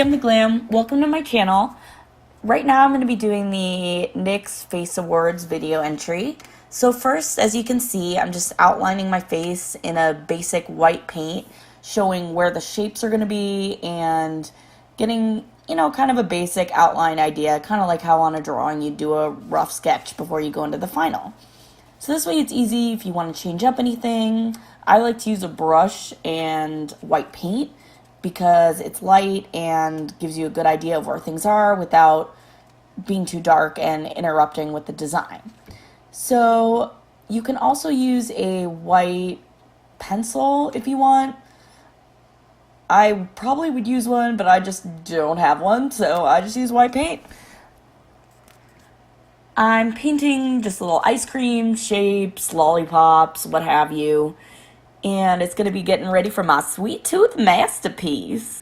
I'm the Glam. Welcome to my channel. Right now I'm going to be doing the NYX Face Awards video entry. So first, as you can see, I'm just outlining my face in a basic white paint, showing where the shapes are going to be and getting, kind of a basic outline idea, kind of like how on a drawing you do a rough sketch before you go into the final. So this way it's easy if you want to change up anything. I like to use a brush and white paint because it's light and gives you a good idea of where things are without being too dark and interrupting with the design. So you can also use a white pencil if you want. I probably would use one, but I just don't have one, so I just use white paint. I'm painting just little ice cream shapes, lollipops, what have you. And it's going to be getting ready for my sweet tooth masterpiece.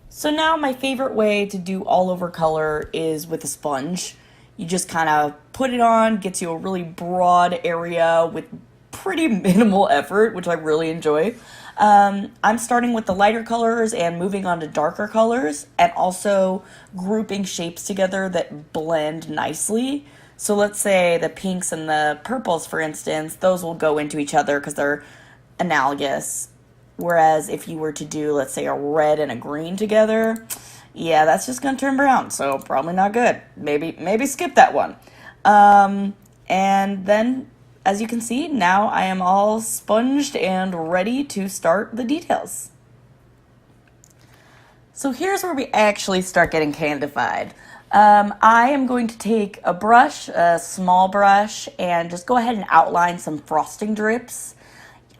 So now my favorite way to do all over color is with a sponge. You just kind of put it on, gets you a really broad area with pretty minimal effort, which I really enjoy. I'm starting with the lighter colors and moving on to darker colors, and also grouping shapes together that blend nicely. So let's say the pinks and the purples, for instance, those will go into each other because they're analogous. Whereas if you were to do, let's say, a red and a green together, yeah, that's just going to turn brown, so probably not good. Maybe skip that one. And then, as you can see, now I am all sponged and ready to start the details. So here's where we actually start getting candified. I am going to take a brush, a small brush, and just go ahead and outline some frosting drips.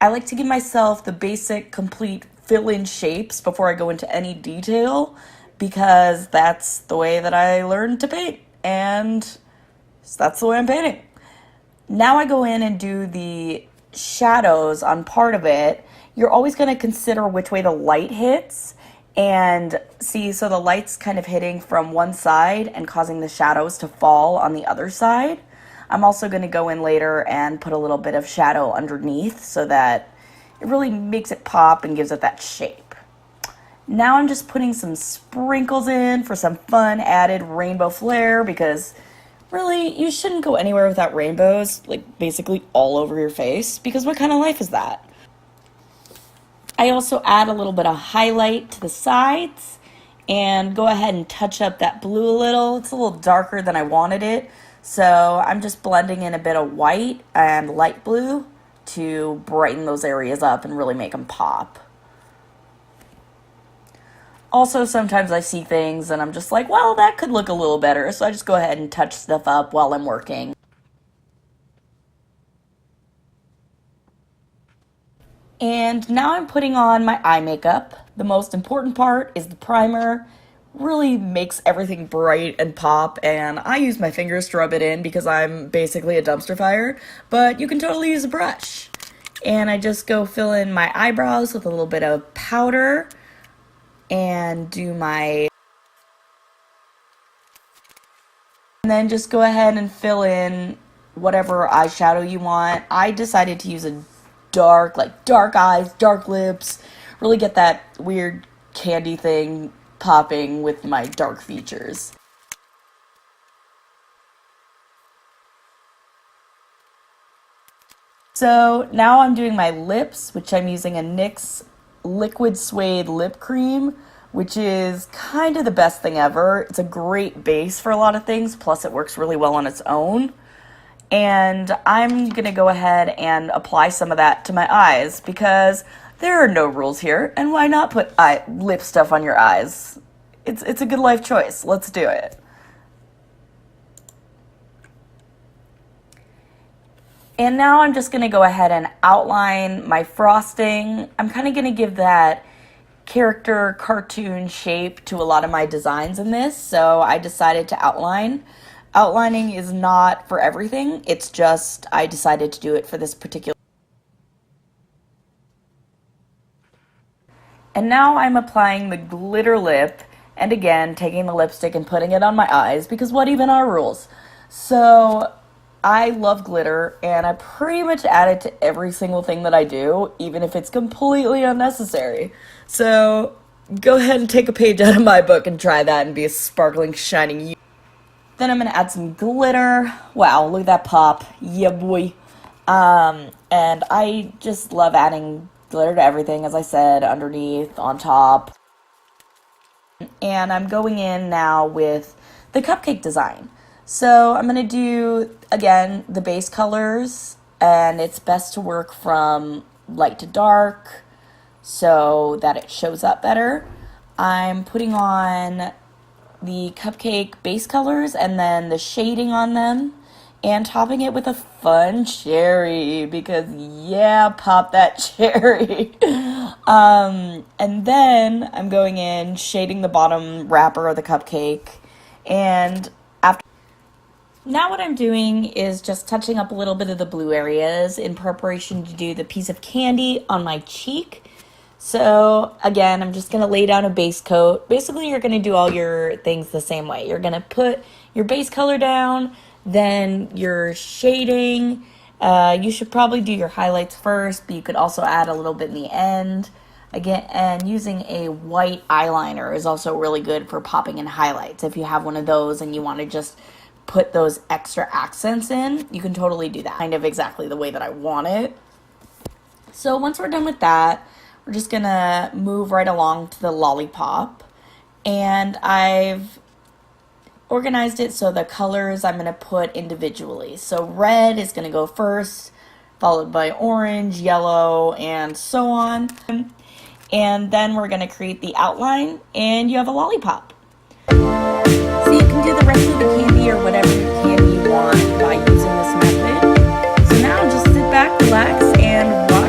I like to give myself the basic, complete fill-in shapes before I go into any detail, because that's the way that I learned to paint, and that's the way I'm painting. Now I go in and do the shadows on part of it. You're always going to consider which way the light hits, and see, so the light's kind of hitting from one side and causing the shadows to fall on the other side. I'm also going to go in later and put a little bit of shadow underneath so that it really makes it pop and gives it that shape. Now I'm just putting some sprinkles in for some fun added rainbow flair, because really you shouldn't go anywhere without rainbows, like basically all over your face, because what kind of life is that? I also add a little bit of highlight to the sides and go ahead and touch up that blue a little. It's a little darker than I wanted it. So I'm just blending in a bit of white and light blue to brighten those areas up and really make them pop. Also, sometimes I see things and I'm just like, well, that could look a little better. So I just go ahead and touch stuff up while I'm working. And now I'm putting on my eye makeup. The most important part is the primer. Really makes everything bright and pop, and I use my fingers to rub it in because I'm basically a dumpster fire, but you can totally use a brush. And I just go fill in my eyebrows with a little bit of powder and do my... And then just go ahead and fill in whatever eyeshadow you want. I decided to use a dark eyes, dark lips, really get that weird candy thing popping with my dark features. So now I'm doing my lips, which I'm using a NYX liquid suede lip cream, which is kind of the best thing ever. It's a great base for a lot of things, plus it works really well on its own. And I'm gonna go ahead and apply some of that to my eyes because there are no rules here, and why not put lip stuff on your eyes? It's a good life choice. Let's do it. And now I'm just going to go ahead and outline my frosting. I'm kind of going to give that character cartoon shape to a lot of my designs in this, so I decided to outline. Outlining is not for everything. It's just I decided to do it for this particular. And now I'm applying the glitter lip, and again, taking the lipstick and putting it on my eyes, because what even are rules? So I love glitter, and I pretty much add it to every single thing that I do, even if it's completely unnecessary. So go ahead and take a page out of my book and try that and be a sparkling, shining. Then I'm gonna add some glitter. Wow, look at that pop. Yeah, boy. And I just love adding glitter to everything, as I said, underneath, on top. And I'm going in now with the cupcake design. So I'm gonna do, again, the base colors, and it's best to work from light to dark so that it shows up better. I'm putting on the cupcake base colors and then the shading on them and topping it with a fun cherry because yeah, pop that cherry. And then I'm going in shading the bottom wrapper of the cupcake, and after now what I'm doing is just touching up a little bit of the blue areas in preparation to do the piece of candy on my cheek. So again, I'm just going to lay down a base coat. Basically, you're going to do all your things the same way. You're going to put your base color down, then your shading. You should probably do your highlights first, but you could also add a little bit in the end. Again, and using a white eyeliner is also really good for popping in highlights. If you have one of those and you want to just put those extra accents in, you can totally do that. Kind of exactly the way that I want it. So once we're done with that, we're just gonna move right along to the lollipop, and I've organized it so the colors I'm gonna put individually. So red is gonna go first, followed by orange, yellow, and so on. And then we're gonna create the outline, and you have a lollipop. So you can do the rest of the candy or whatever candy you want by using this method. So now just sit back, relax, and watch